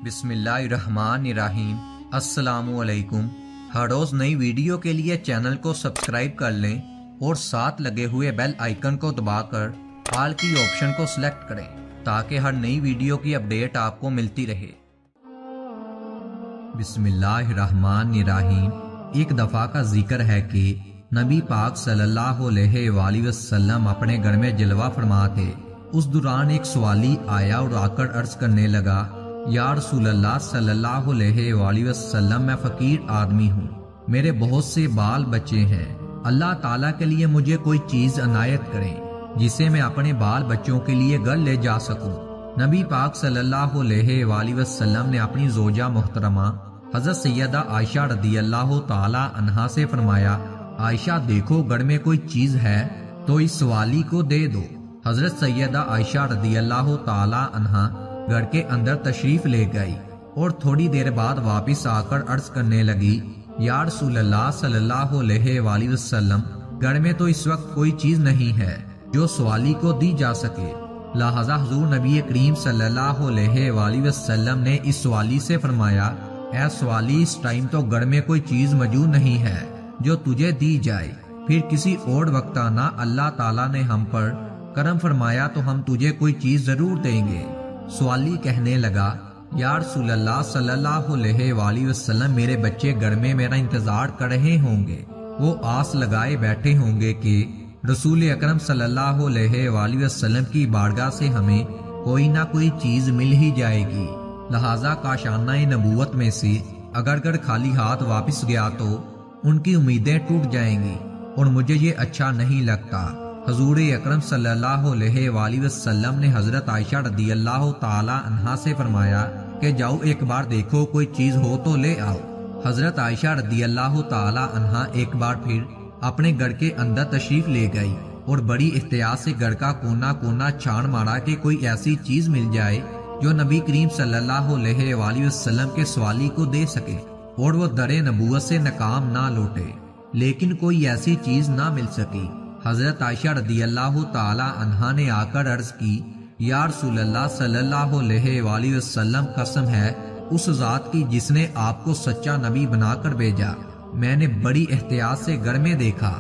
بسم اللہ الرحمن الرحیم۔ السلام علیکم۔ ہر روز نئی ویڈیو کے لیے چینل کو سبسکرائب کر لیں اور ساتھ لگے ہوئے بیل آئیکن کو دبا کر آل کی آپشن کو سلیکٹ کریں تاکہ ہر نئی ویڈیو کی اپڈیٹ آپ کو ملتی رہے۔ بسم اللہ الرحمن الرحیم۔ ایک دفعہ کا ذکر ہے کہ نبی پاک صلی اللہ علیہ وآلہ وسلم اپنے گھر میں جلوہ فرما تھے۔ اس دوران ایک سوالی آیا اور آ کر عرض کرنے لگا، یا رسول اللہ صلی اللہ علیہ وآلہ وسلم، میں فقیر آدمی ہوں، میرے بہت سے بال بچے ہیں، اللہ تعالیٰ کے لیے مجھے کوئی چیز عنایت کریں جسے میں اپنے بال بچوں کے لیے گھر لے جا سکوں۔ نبی پاک صلی اللہ علیہ وآلہ وسلم نے اپنی زوجہ محترمہ حضرت سیدہ عائشہ رضی اللہ تعالی عنہا سے فرمایا، عائشہ دیکھو گھر میں کوئی چیز ہے تو اس سوالی کو دے دو۔ حضرت سیدہ عائشہ رضی اللہ تعالی عنہا گھر کے اندر تشریف لے گئی اور تھوڑی دیر بعد واپس آ کر عرض کرنے لگی، یا رسول اللہ صلی اللہ علیہ وآلہ وسلم، گھر میں تو اس وقت کوئی چیز نہیں ہے جو سوالی کو دی جا سکے۔ لہذا حضور نبی کریم صلی اللہ علیہ وآلہ وسلم نے اس سوالی سے فرمایا، اے سوالی، اس ٹائم تو گھر میں کوئی چیز موجود نہیں ہے جو تجھے دی جائے، پھر کسی اور وقت آنا، اللہ تعالیٰ نے ہم پر کرم فرمایا تو ہم تجھے کوئی چیز ضرور دیں گے۔ سوالی کہنے لگا، یا رسول اللہ صلی اللہ علیہ وآلہ وسلم، میرے بچے گھر میں میرا انتظار کر رہے ہوں گے، وہ آس لگائے بیٹھے ہوں گے کہ رسول اکرم صلی اللہ علیہ وآلہ وسلم کی بارگاہ سے ہمیں کوئی نہ کوئی چیز مل ہی جائے گی۔ لہذا کاشانہ نبوت میں سے اگر گھر خالی ہاتھ واپس گیا تو ان کی امیدیں ٹوٹ جائیں گی اور مجھے یہ اچھا نہیں لگتا۔ حضور اکرم صلی اللہ علیہ وآلہ وسلم نے حضرت عائشہ رضی اللہ تعالی عنہا سے فرمایا کہ جاؤ ایک بار دیکھو کوئی چیز ہو تو لے آؤ۔ حضرت عائشہ رضی اللہ تعالی عنہا ایک بار پھر اپنے گھر کے اندر تشریف لے گئی اور بڑی احتیاط سے گھر کا کونا کونا چھان مارا کہ کوئی ایسی چیز مل جائے جو نبی کریم صلی اللہ علیہ وآلہ وسلم کے سوالی کو دے سکے اور وہ در نبوت سے ناکام نہ لوٹے، لیکن کوئی ایسی چیز نہ مل سکی۔ حضرت عائشہ رضی اللہ تعالی عنہا نے آ کر عرض کی، یا رسول اللہ صلی اللہ علیہ وآلہ وسلم، قسم ہے اس ذات کی جس نے آپ کو سچا نبی بنا کر بھیجا، میں نے بڑی احتیاط سے گھر میں دیکھا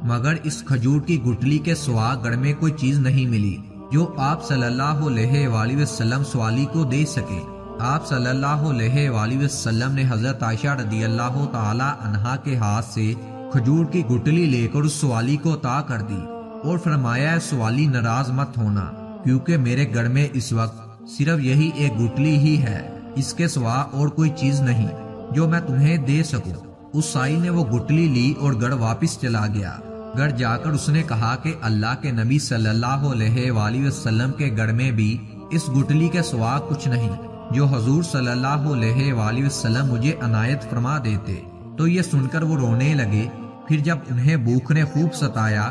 مگر اس کھجور کی گٹلی کے سوا گھر میں کوئی چیز نہیں ملی جو آپ صلی اللہ علیہ وآلہ وسلم سوالی کو دے سکے۔ آپ صلی اللہ علیہ وآلہ وسلم نے حضرت عائشہ رضی اللہ تعالی عنہا کے ہاتھ سے کھجور کی گٹلی لے کر اس سوالی کو عطا کر دی اور فرمایا، سوالی ناراض مت ہونا کیونکہ میرے گھر میں اس وقت صرف یہی ایک گٹلی ہی ہے، اس کے سوا اور کوئی چیز نہیں جو میں تمہیں دے سکوں۔ اس سائی نے وہ گٹلی لی اور گھر واپس چلا گیا۔ گھر جا کر اس نے کہا کہ اللہ کے نبی صلی اللہ علیہ وآلہ وسلم کے گھر میں بھی اس گٹلی کے سوا کچھ نہیں جو حضور صلی اللہ علیہ وآلہ وسلم مجھے عنایت فرما دیتے۔ تو یہ سن کر وہ رونے لگے۔ پھر جب انہیں بھوک نے خوب ستایا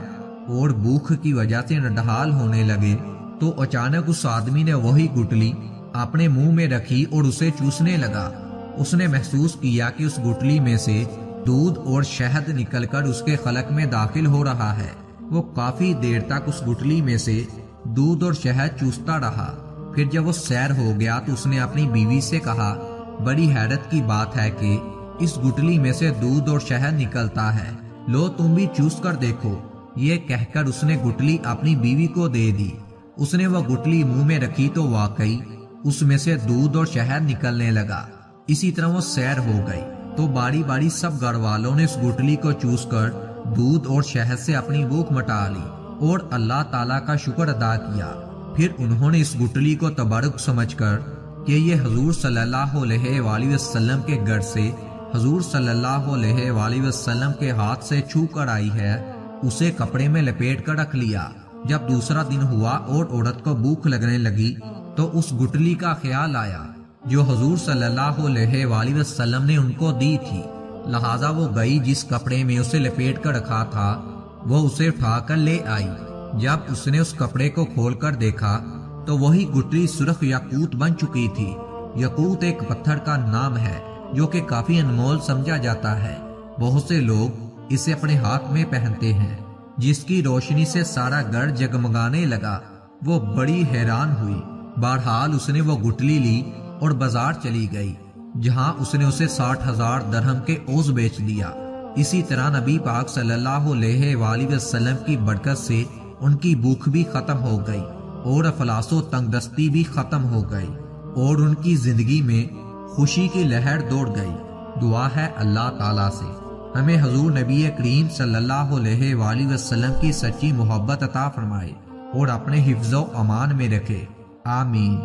اور بھوک کی وجہ سے نڈھال ہونے لگے تو اچانک اس آدمی نے وہی گٹلی اپنے منہ میں رکھی اور اسے چوسنے لگا۔ اس نے محسوس کیا کہ اس گٹلی میں سے دودھ اور شہد نکل کر اس کے خلق میں داخل ہو رہا ہے۔ وہ کافی دیر تک اس گٹلی میں سے دودھ اور شہد چوستا رہا۔ پھر جب وہ سیر ہو گیا تو اس نے اپنی بیوی سے کہا، بڑی حیرت کی بات ہے کہ اس گٹلی میں سے دودھ اور شہد نکلتا ہے، لو تم بھی چوس کر دیکھو۔ یہ کہہ کر اس نے گٹلی اپنی بیوی کو دے دی۔ اس نے وہ گٹلی منہ میں رکھی تو واقعی اس میں سے دودھ اور شہد نکلنے لگا۔ اسی طرح وہ سیر ہو گئی تو باری باری سب گھر والوں نے اس گٹلی کو چوس کر دودھ اور شہد سے اپنی بھوک مٹا لی اور اللہ تعالیٰ کا شکر ادا کیا۔ پھر انہوں نے اس گٹلی کو تبرک سمجھ کر کہ یہ حضور صلی اللہ علیہ وآلہ وسلم کے گھر سے حضور صلی اللہ علیہ وآلہ وسلم کے ہاتھ سے چھو کر آئی ہے، اسے کپڑے میں لپیٹ کر رکھ لیا۔ جب دوسرا دن ہوا اور عورت کو بھوک لگنے لگی تو اس گٹلی کا خیال آیا جو حضور صلی اللہ علیہ وآلہ وسلم نے ان کو دی تھی۔ لہٰذا وہ گئی، جس کپڑے میں اسے لپیٹ کر رکھا تھا وہ اسے اٹھا کر لے آئی۔ جب اس نے اس کپڑے کو کھول کر دیکھا تو وہی گٹلی سرخ یاقوت بن چکی تھی۔ یاقوت ایک پتھر کا نام ہے جو کہ کافی انمول سمجھا جاتا ہے۔ بہت سے لوگ اسے اپنے ہاتھ میں پہنتے ہیں، جس کی روشنی سے سارا گھر جگمگانے لگا۔ وہ بڑی حیران ہوئی۔ بہرحال اس نے وہ گٹلی لی اور بازار چلی گئی، جہاں اس نے اسے 60,000 درہم کے اوز بیچ دیا۔ اسی طرح نبی پاک صلی اللہ علیہ وآلہ وسلم کی برکت سے ان کی بھوک بھی ختم ہو گئی اور افلاس و تنگ دستی بھی ختم ہو گئی، اور ان کی زندگی میں خوشی کی لہر دوڑ گئی۔ دعا ہے اللہ تعالیٰ سے ہمیں حضور نبی کریم صلی اللہ علیہ وآلہ وسلم کی سچی محبت عطا فرمائے اور اپنے حفظ و امان میں رکھے، آمین۔